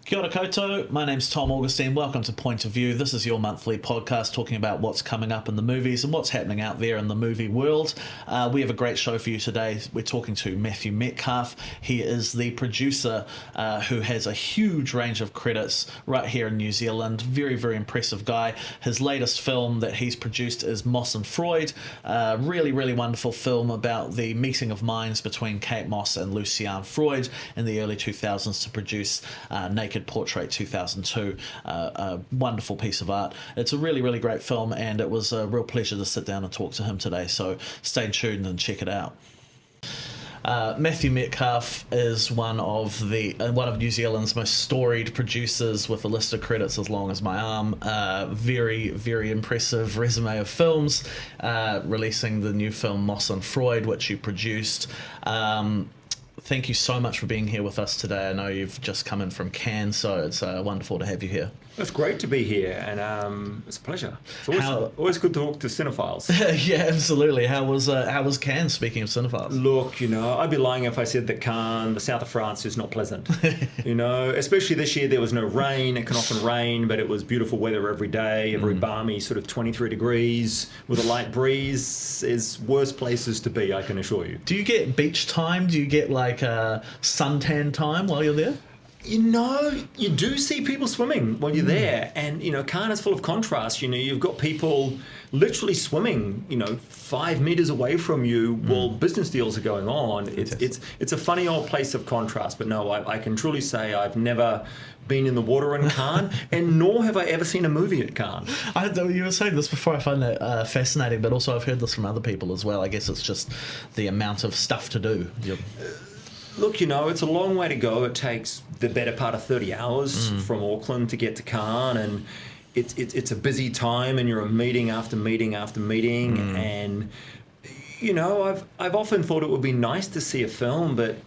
Kia ora koutou, my name's Tom Augustine. Welcome to Point of View. This is your monthly podcast talking about what's coming up in the movies and what's happening out there in the movie world. We have a great show for you today. We're talking to Matthew Metcalfe. He is the producer who has a huge range of credits right here in New Zealand. Very, very impressive guy. His latest film that he's produced is Moss Freud. Really, really wonderful film about the meeting of minds between Kate Moss and Lucian Freud in the early 2000s to produce Naked Portrait 2002, a wonderful piece of art. It's a really, really great film, and it was a real pleasure to sit down and talk to him today, so stay tuned and check it out. Matthew Metcalfe is one of New Zealand's most storied producers with a list of credits as long as my arm. Very, very impressive resume of films, releasing the new film Moss Freud, which you produced. Thank you so much for being here with us today. I know you've just come in from Cannes, so it's wonderful to have you here. It's great to be here, and it's a pleasure. It's always good to talk to cinephiles. Yeah, absolutely. How was Cannes, speaking of cinephiles? Look, I'd be lying if I said that Cannes, the south of France, is not pleasant. Especially this year, there was no rain. It can often rain, but it was beautiful weather every day, very balmy, sort of 23 degrees with a light breeze. Is worse places to be, I can assure you. Do you get beach time? Do you get like suntan time while you're there? You do see people swimming when you're there, and Cannes is full of contrast. You've got people literally swimming 5 meters away from you while business deals are going on. It's a funny old place of contrast, but no, I can truly say I've never been in the water in Cannes, and nor have I ever seen a movie at Cannes. You were saying this before. I find that fascinating, but also I've heard this from other people as well. I guess it's just the amount of stuff to do. Look, it's a long way to go. It takes the better part of 30 hours from Auckland to get to Cannes, and it's a busy time, and you're a meeting after meeting after meeting, and I've often thought it would be nice to see a film, but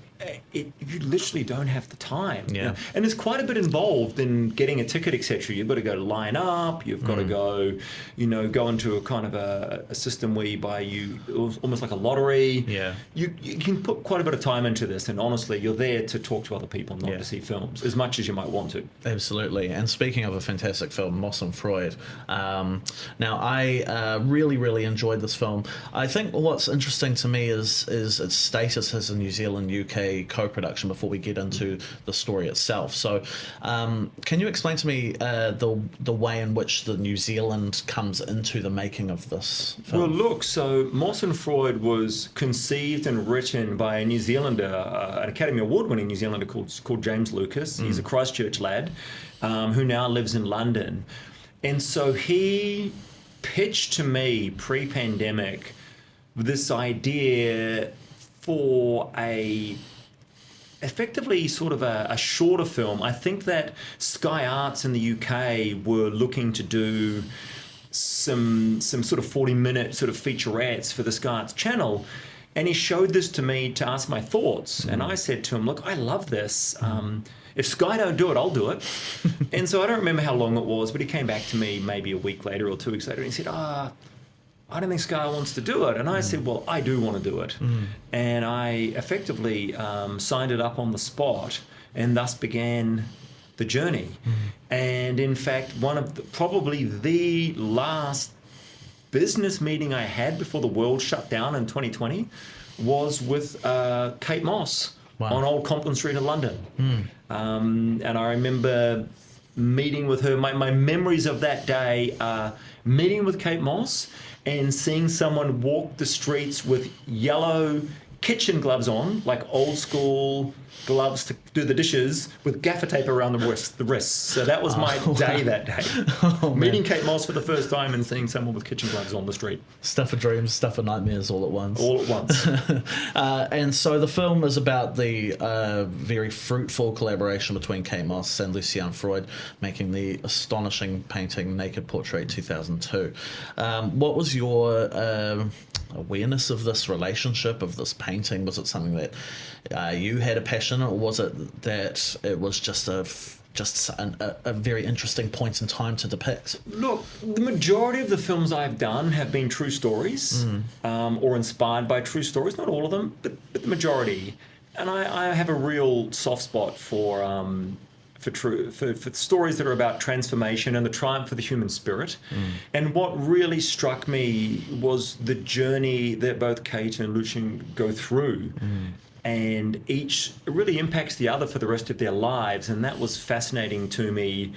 you literally don't have the time. Yeah. And there's quite a bit involved in getting a ticket, etc. You've got to go line up. You've got to go, go into a kind of a system where you almost like a lottery. Yeah. You can put quite a bit of time into this, and honestly, you're there to talk to other people, not to see films, as much as you might want to. Absolutely. And speaking of a fantastic film, Moss Freud. Now, I really, really enjoyed this film. I think what's interesting to me is its status as a New Zealand UK co-production before we get into the story itself. So can you explain to me the way in which the New Zealand comes into the making of this film? Well, look, so Moss Freud was conceived and written by a New Zealander, an Academy Award-winning New Zealander called James Lucas. He's a Christchurch lad who now lives in London. And so he pitched to me pre-pandemic this idea for effectively sort of a shorter film. I think that Sky Arts in the UK were looking to do some sort of 40-minute sort of featurettes for the Sky Arts channel, and he showed this to me to ask my thoughts, and I said to him, look, I love this. If Sky don't do it, I'll do it. And so I don't remember how long it was, but he came back to me maybe a week later or 2 weeks later, and he said, I don't think Sky wants to do it. And I said, well, I do want to do it. And I effectively signed it up on the spot, and thus began the journey. And in fact, probably the last business meeting I had before the world shut down in 2020 was with Kate Moss on Old Compton Street in London. And I remember meeting with her. My memories of that day are meeting with Kate Moss and seeing someone walk the streets with yellow kitchen gloves on, like old school gloves to do the dishes, with gaffer tape around the wrists. So that was my day that day. Meeting Kate Moss for the first time and seeing someone with kitchen gloves on the street. Stuff of dreams, stuff of nightmares all at once. All at once. And so the film is about the very fruitful collaboration between Kate Moss and Lucian Freud, making the astonishing painting Naked Portrait 2002. What was your awareness of this relationship, of this painting? Was it something that you had a passion, or was it that it was just a very interesting point in time to depict? Look, the majority of the films I've done have been true stories, or inspired by true stories. Not all of them, but the majority. And I have a real soft spot for for stories that are about transformation and the triumph of the human spirit. And what really struck me was the journey that both Kate and Lucian go through. And each really impacts the other for the rest of their lives, and that was fascinating to me.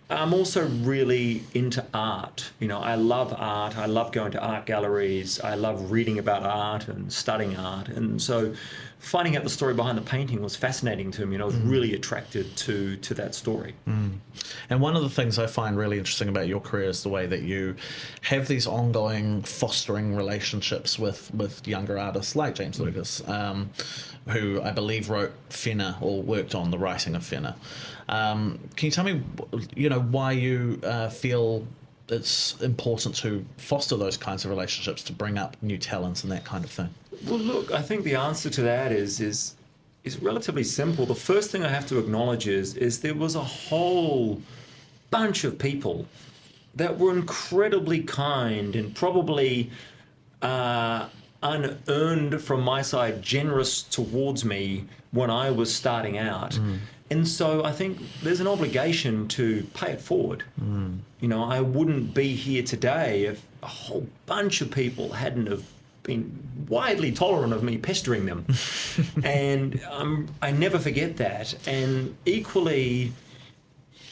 I'm also really into art. You know, I love art. I love going to art galleries. I love reading about art and studying art. And so finding out the story behind the painting was fascinating to me, and I was really attracted to that story. And one of the things I find really interesting about your career is the way that you have these ongoing fostering relationships with younger artists like James Lucas, who I believe wrote Fenner or worked on the writing of Fenner. Can you tell me, why you feel it's important to foster those kinds of relationships to bring up new talents and that kind of thing? Well, look, I think the answer to that is relatively simple. The first thing I have to acknowledge is there was a whole bunch of people that were incredibly kind and probably unearned from my side, generous towards me when I was starting out. And so I think there's an obligation to pay it forward. I wouldn't be here today if a whole bunch of people hadn't have been widely tolerant of me pestering them. And I never forget that. And equally,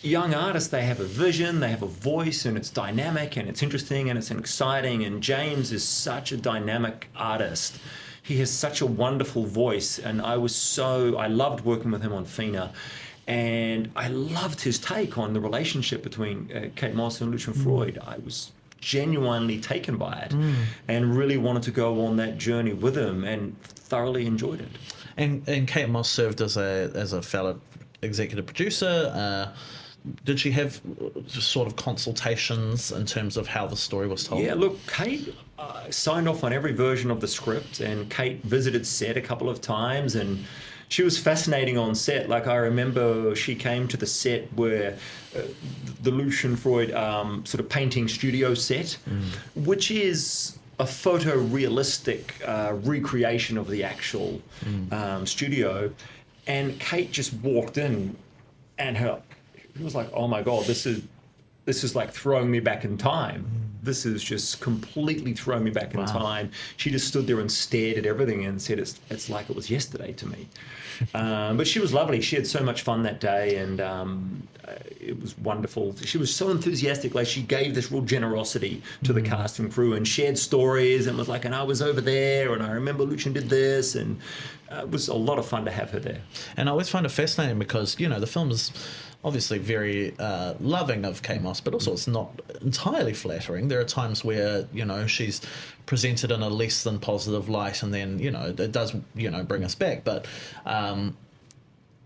young artists, they have a vision, they have a voice, and it's dynamic and it's interesting and it's exciting. And James is such a dynamic artist. He has such a wonderful voice, and I loved working with him on Fina, and I loved his take on the relationship between Kate Moss and Lucian Freud. I was genuinely taken by it and really wanted to go on that journey with him and thoroughly enjoyed it. And Kate Moss served as a fellow executive producer. Did she have sort of consultations in terms of how the story was told? Yeah, look, Kate signed off on every version of the script, and Kate visited set a couple of times, and she was fascinating on set. Like, I remember she came to the set where the Lucian Freud sort of painting studio set, which is a photorealistic recreation of the actual studio. And Kate just walked in, and it was like, oh my God, this is like throwing me back in time. This is just completely throwing me back in time. She just stood there and stared at everything and said, it's like it was yesterday to me. But she was lovely. She had so much fun that day, and it was wonderful. She was so enthusiastic. Like, she gave this real generosity to the cast and crew and shared stories and was like, and I was over there, and I remember Lucian did this, and it was a lot of fun to have her there. And I always find it fascinating because, the film is obviously very loving of Kate Moss, but also it's not entirely flattering. There are times where, she's presented in a less than positive light, and then, it does, bring us back. But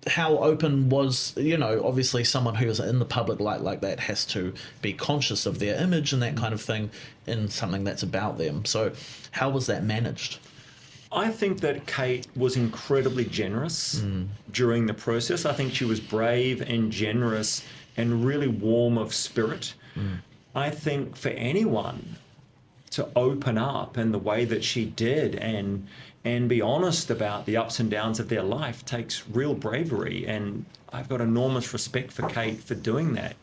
how open was, obviously someone who is in the public light like that has to be conscious of their image and that kind of thing in something that's about them. So how was that managed? I think that Kate was incredibly generous during the process. I think she was brave and generous and really warm of spirit. I think for anyone to open up in the way that she did and be honest about the ups and downs of their life takes real bravery. And I've got enormous respect for Kate for doing that.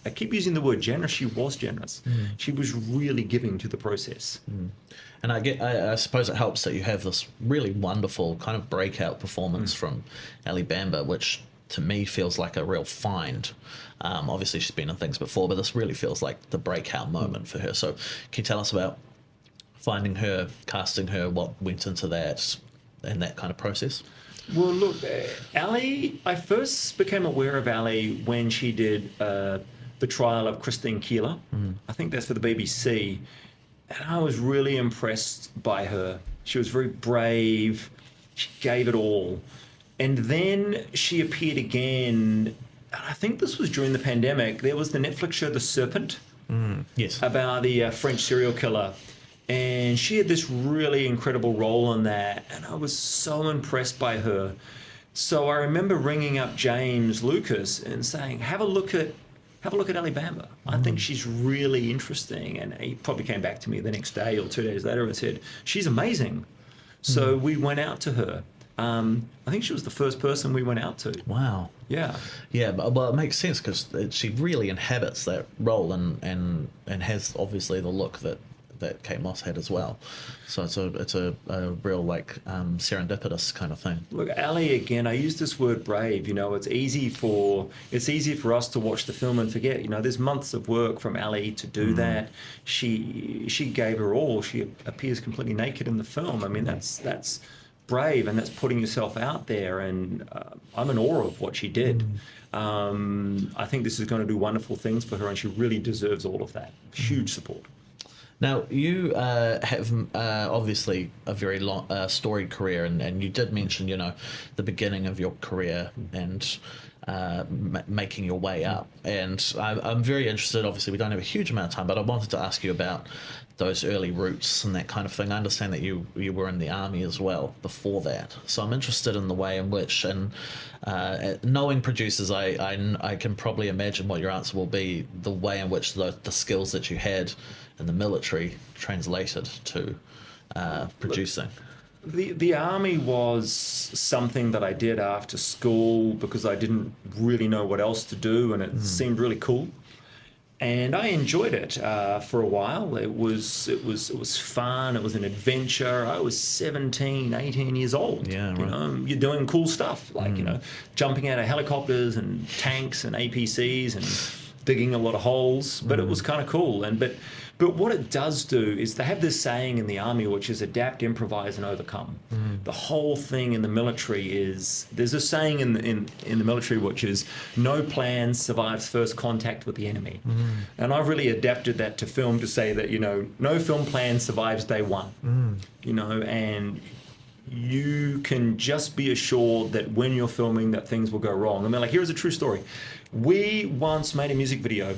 I keep using the word generous. She was generous. She was really giving to the process. And I suppose it helps that you have this really wonderful kind of breakout performance from Ali Bamba, which to me feels like a real find. Obviously she's been in things before, but this really feels like the breakout moment for her. So can you tell us about finding her, casting her, what went into that and that kind of process? Well, look, Ali, I first became aware of Ali when she did the trial of Christine Keeler. I think that's for the BBC. And I was really impressed by her. She was very brave. She gave it all. And then she appeared again. I think this was during the pandemic. There was the Netflix show The Serpent. Yes. About the French serial killer. And she had this really incredible role in that. And I was so impressed by her. So I remember ringing up James Lucas and saying, have a look at Ali Bamba. I think she's really interesting. And he probably came back to me the next day or 2 days later and said, she's amazing. So we went out to her I think she was the first person we went out to. Wow. Yeah. Yeah, but well, it makes sense because she really inhabits that role and has obviously the look that Kate Moss had as well. So it's a real like serendipitous kind of thing. Look, Ali, again, I use this word brave. It's easy for us to watch the film and forget. There's months of work from Ali to do that. She gave her all. She appears completely naked in the film. I mean, that's brave, and that's putting yourself out there. And I'm in awe of what she did. I think this is going to do wonderful things for her, and she really deserves all of that. Huge support. Now, you have obviously a very long, storied career, and you did mention, the beginning of your career and making your way up. And I'm very interested, obviously we don't have a huge amount of time, but I wanted to ask you about those early roots and that kind of thing. I understand that you were in the army as well before that. So I'm interested in the way in which, and knowing producers, I can probably imagine what your answer will be, the way in which the skills that you had in the military translated to producing. The army was something that I did after school because I didn't really know what else to do, and it seemed really cool. And I enjoyed it for a while. It was fun. It was an adventure. I was 17, 18 years old. Yeah, right. You're doing cool stuff like jumping out of helicopters and tanks and APCs and digging a lot of holes. But it was kind of cool. But what it does do is they have this saying in the army, which is adapt, improvise, and overcome. The whole thing in the military is, there's a saying in the military which is, no plan survives first contact with the enemy. And I've really adapted that to film to say that, no film plan survives day one. And you can just be assured that when you're filming that things will go wrong. I mean, like, here's a true story. We once made a music video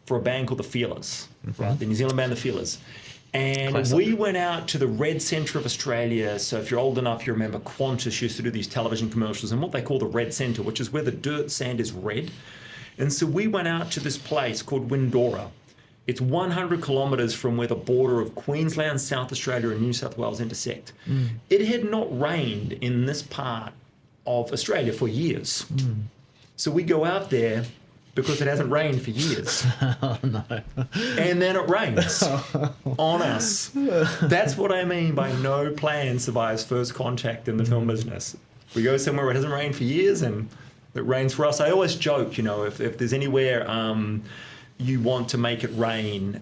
for a band called The Feelers, right? The New Zealand band The Feelers. And Classic. we went out to the red centre of Australia. So if you're old enough, you remember Qantas used to do these television commercials in what they call the red centre, which is where the dirt sand is red. And so we went out to this place called Windora. It's 100 kilometres from where the border of Queensland, South Australia and New South Wales intersect. It had not rained in this part of Australia for years. So we go out there because it hasn't rained for years. Oh, no. And then it rains on us. That's what I mean by no plan survives first contact in the film business. We go somewhere where it hasn't rained for years and it rains for us. I always joke, if there's anywhere you want to make it rain,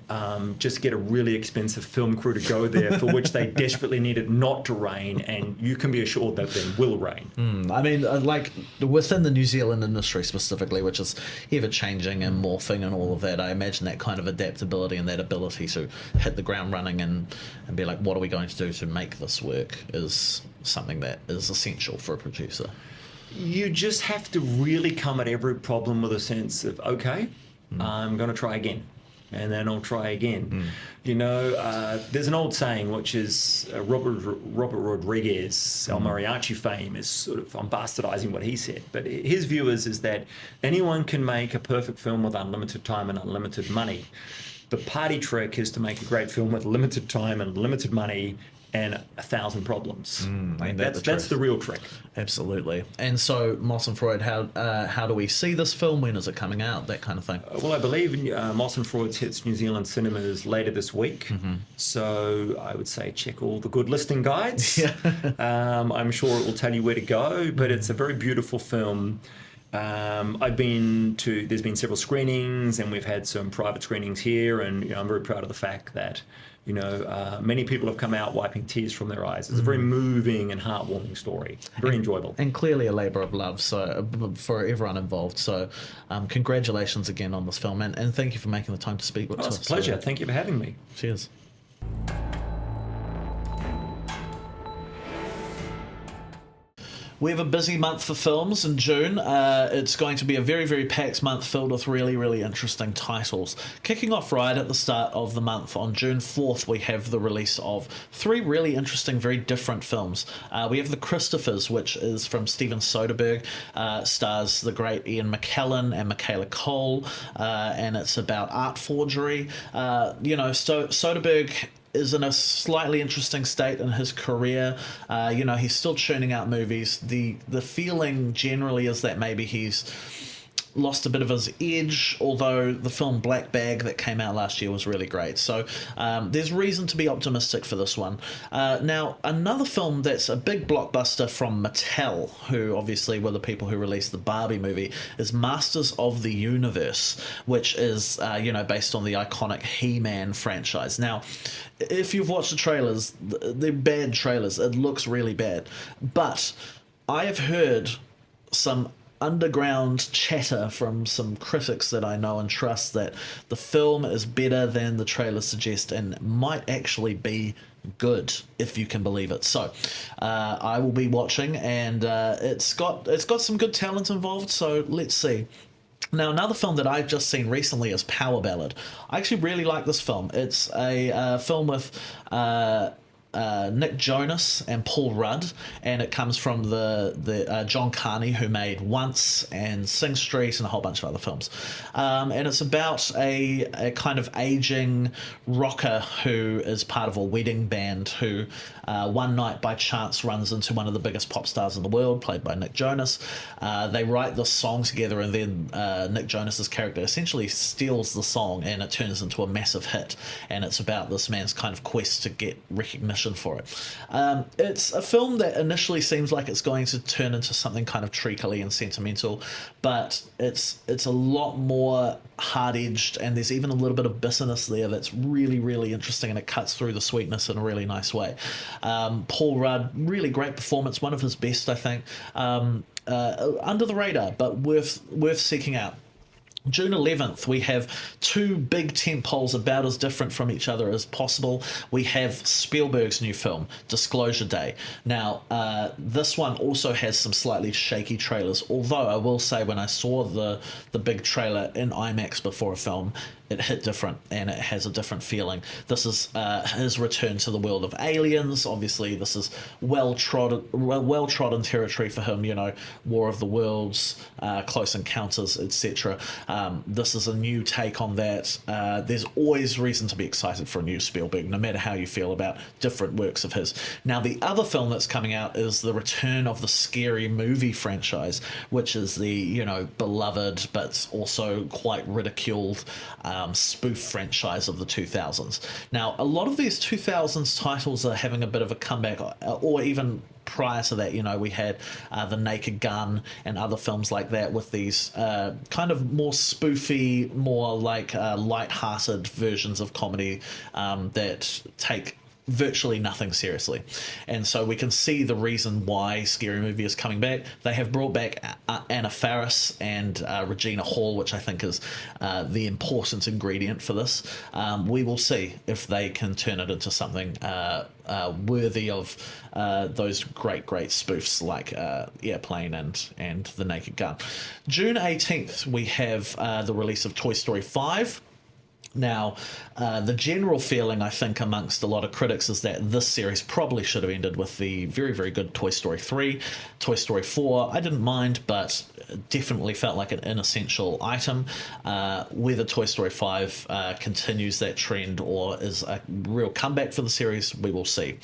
just get a really expensive film crew to go there for which they desperately need it not to rain, and you can be assured that then will rain. I mean, like within the New Zealand industry specifically, which is ever changing and morphing and all of that, I imagine that kind of adaptability and that ability to hit the ground running and be like, what are we going to do to make this work is something that is essential for a producer. You just have to really come at every problem with a sense of, okay, I'm going to try again, and then I'll try again. There's an old saying, which is Robert Rodriguez, El Mariachi fame, is sort of, I'm bastardizing what he said, but his view is that anyone can make a perfect film with unlimited time and unlimited money. The party trick is to make a great film with limited time and limited money and 1,000 problems. That's the real trick. Absolutely. And so, Moss and Freud, how do we see this film? When is it coming out? That kind of thing. Well, I believe Moss and Freud hits New Zealand cinemas later this week. So I would say check all the good listing guides. I'm sure it will tell you where to go, but it's a very beautiful film. There's been several screenings, and we've had some private screenings here, and I'm very proud of the fact that many people have come out wiping tears from their eyes. It's a very moving and heartwarming story. Very enjoyable. And clearly a labour of love for everyone involved. So congratulations again on this film, and thank you for making the time to speak with us. It's a pleasure. Thank you for having me. Cheers. We have a busy month for films in June. It's going to be a very, very packed month filled with really, really interesting titles. Kicking off right at the start of the month, on June 4th, we have the release of 3 really interesting, very different films. We have The Christophers, which is from Steven Soderbergh, stars the great Ian McKellen and Michaela Cole, and it's about art forgery. Soderbergh is in a slightly interesting state in his career. He's still churning out movies. The feeling generally is that maybe he's lost a bit of his edge, although the film Black Bag that came out last year was really great. So there's reason to be optimistic for this one. Now, another film that's a big blockbuster from Mattel, who obviously were the people who released the Barbie movie, is Masters of the Universe, which is, based on the iconic He-Man franchise. Now, if you've watched the trailers, they're bad trailers. It looks really bad. But I have heard some underground chatter from some critics that I know and trust that the film is better than the trailers suggest and might actually be good, if you can believe it. So I will be watching, and it's got some good talent involved, so let's see. Now, another film that I've just seen recently is Power Ballad. I actually really like this film. It's a film with Nick Jonas and Paul Rudd, and it comes from the John Carney, who made Once and Sing Street and a whole bunch of other films, and it's about a kind of aging rocker who is part of a wedding band who one night by chance runs into one of the biggest pop stars in the world, played by Nick Jonas. They write this song together, and then Nick Jonas's character essentially steals the song, and it turns into a massive hit, and it's about this man's kind of quest to get recognition for it. It's a film that initially seems like it's going to turn into something kind of treacly and sentimental, but it's a lot more hard-edged, and there's even a little bit of bitterness there that's really, really interesting, and it cuts through the sweetness in a really nice way. Paul Rudd, really great performance, one of his best, I think. Under the radar, but worth seeking out. June 11th, we have two big tentpoles about as different from each other as possible. We have Spielberg's new film, Disclosure Day. Now, this one also has some slightly shaky trailers, although I will say when I saw the big trailer in IMAX before a film, it hit different, and it has a different feeling. This is his return to the world of aliens. Obviously, this is well-trodden territory for him, War of the Worlds, Close Encounters, etc. This is a new take on that. There's always reason to be excited for a new Spielberg, no matter how you feel about different works of his. Now, the other film that's coming out is the return of the Scary Movie franchise, which is the, beloved but also quite ridiculed spoof franchise of the 2000s. Now, a lot of these 2000s titles are having a bit of a comeback, or even prior to that, we had The Naked Gun and other films like that with these kind of more spoofy, more like light-hearted versions of comedy that take virtually nothing seriously. And so we can see the reason why Scary Movie is coming back. They have brought back Anna Faris and Regina Hall, which I think is the important ingredient for this. We will see if they can turn it into something worthy of those great spoofs like Airplane and The Naked Gun. June 18th, we have the release of Toy Story 5. Now, the general feeling, I think, amongst a lot of critics is that this series probably should have ended with the very, very good Toy Story 3. Toy Story 4, I didn't mind, but definitely felt like an inessential item. Whether Toy Story 5 continues that trend or is a real comeback for the series, we will see.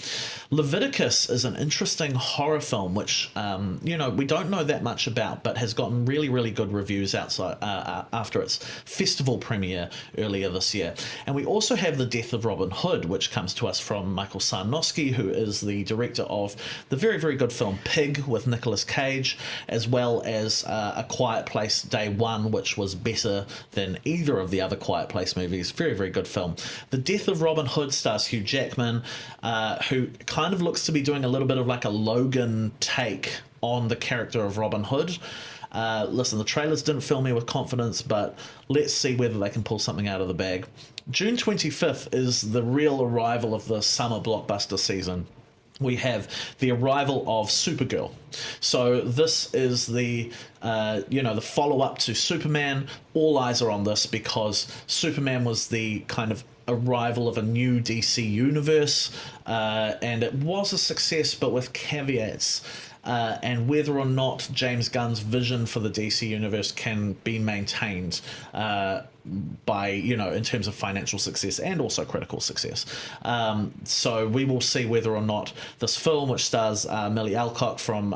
Leviticus is an interesting horror film, which, we don't know that much about, but has gotten really, really good reviews outside after its festival premiere earlier this year. And we also have The Death of Robin Hood, which comes to us from Michael Sarnowski, who is the director of the very, very good film Pig with Nicolas Cage, as well as A Quiet Place Day One, which was better than either of the other Quiet Place movies. Very, very good film. The Death of Robin Hood stars Hugh Jackman, who kind of looks to be doing a little bit of like a Logan take on the character of Robin Hood. Listen, the trailers didn't fill me with confidence, but let's see whether they can pull something out of the bag. June 25th is the real arrival of the summer blockbuster season. We have the arrival of Supergirl. So this is the follow-up to Superman. All eyes are on this because Superman was the kind of arrival of a new DC universe, and it was a success, but with caveats. and whether or not James Gunn's vision for the DC universe can be maintained by, in terms of financial success and also critical success. So we will see whether or not this film, which stars Millie Alcock from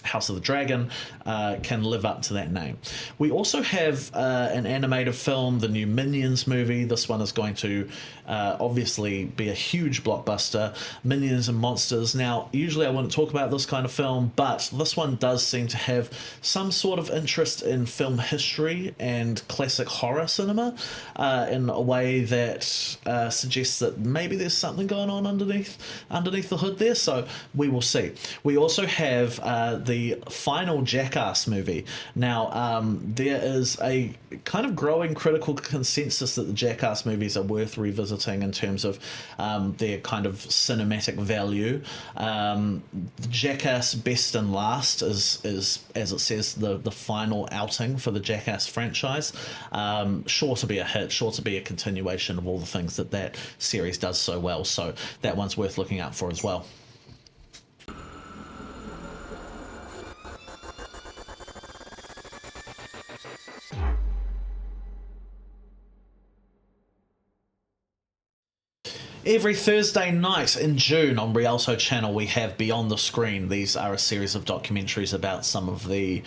House of the Dragon, can live up to that name. We also have an animated film, the new Minions movie. This one is going to obviously be a huge blockbuster. Minions and Monsters. Now, usually I wouldn't talk about this kind of film, but this one does seem to have some sort of interest in film history and classic horror cinema in a way that suggests that maybe there's something going on underneath the hood there. So we will see. We also have the final Jackass movie. Now, there is a kind of growing critical consensus that the Jackass movies are worth revisiting in terms of their kind of cinematic value. Jackass Best and Last is as it says, the final outing for the Jackass franchise. Sure to be a hit, sure to be a continuation of all the things that series does so well. So that one's worth looking out for as well. Every Thursday night in June on Rialto Channel, we have Beyond the Screen. These are a series of documentaries about some of the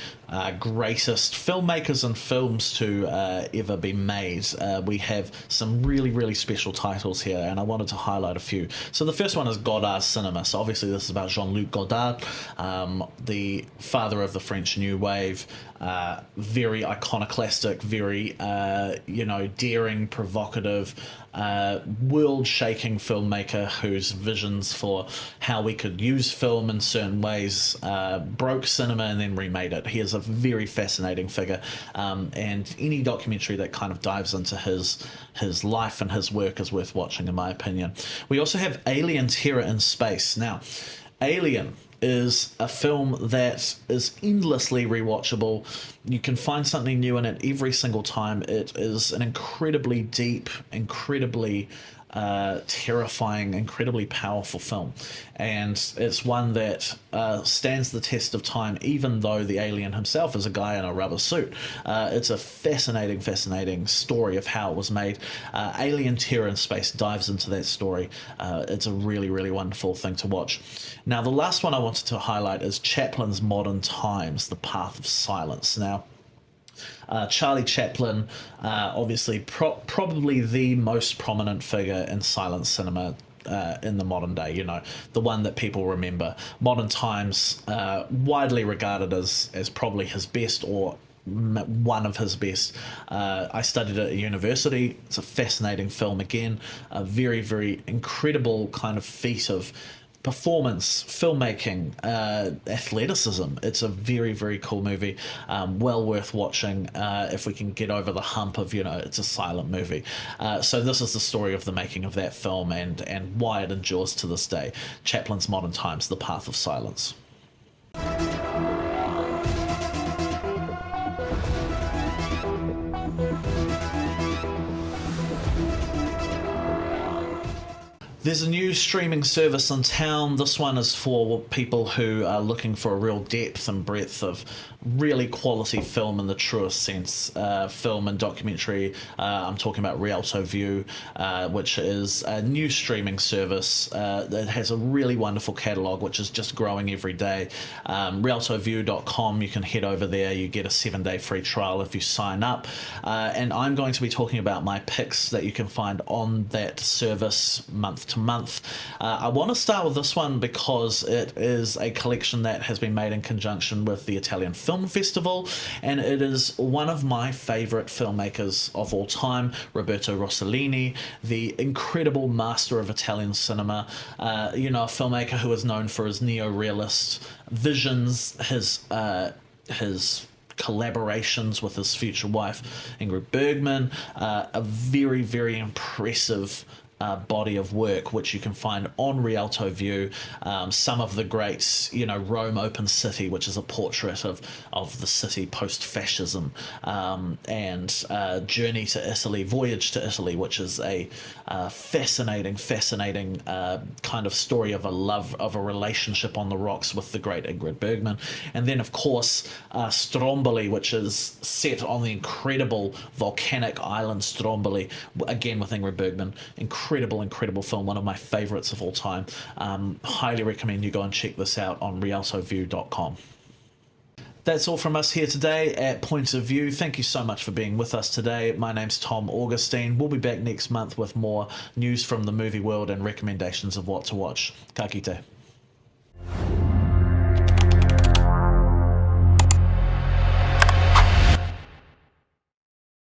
greatest filmmakers and films to ever be made. We have some really, really special titles here, and I wanted to highlight a few. So the first one is Godard's Cinema. So obviously this is about Jean-Luc Godard, the father of the French New Wave. Very iconoclastic, very daring, provocative, world-shaking filmmaker whose visions for how we could use film in certain ways broke cinema and then remade it. He is a very fascinating figure, and any documentary that kind of dives into his life and his work is worth watching, in my opinion. We also have Alien: Terror in Space. Now, Alien is a film that is endlessly rewatchable. You can find something new in it every single time. It is an incredibly deep, incredibly terrifying, incredibly powerful film, and it's one that stands the test of time, even though the alien himself is a guy in a rubber suit. It's a fascinating story of how it was made. Alien: Terror in Space dives into that story. It's a really, really wonderful thing to watch. Now, the last one I wanted to highlight is Chaplin's Modern Times: The Path of Silence. Now, Charlie Chaplin, obviously probably the most prominent figure in silent cinema in the modern day, the one that people remember. Modern Times, widely regarded as probably his best, or one of his best. I studied it at university. It's a fascinating film again, a very, very incredible kind of feat of performance, filmmaking, athleticism. It's a very, very cool movie, well worth watching if we can get over the hump of, it's a silent movie. So this is the story of the making of that film and why it endures to this day. Chaplin's Modern Times: The Path of Silence. There's a new streaming service in town. This one is for people who are looking for a real depth and breadth of really quality film in the truest sense. Film and documentary. I'm talking about RialtoView, which is a new streaming service that has a really wonderful catalogue, which is just growing every day. RialtoView.com, you can head over there. You get a 7-day free trial if you sign up. And I'm going to be talking about my picks that you can find on that service month to month. I want to start with this one because it is a collection that has been made in conjunction with the Italian Film Festival, and it is one of my favourite filmmakers of all time, Roberto Rossellini, the incredible master of Italian cinema, a filmmaker who is known for his neo-realist visions, his collaborations with his future wife Ingrid Bergman, a very, very impressive body of work, which you can find on RialtoView. Some of the greats, Rome Open City, which is a portrait of the city post-fascism, and Journey to Italy, Voyage to Italy, which is a fascinating kind of story of a relationship on the rocks with the great Ingrid Bergman. And then, of course, Stromboli, which is set on the incredible volcanic island Stromboli, again with Ingrid Bergman. Incredible film, one of my favourites of all time. Highly recommend you go and check this out on RialtoView.com. That's all from us here today at Point of View. Thank you so much for being with us today. My name's Tom Augustine. We'll be back next month with more news from the movie world and recommendations of what to watch. Ka kite.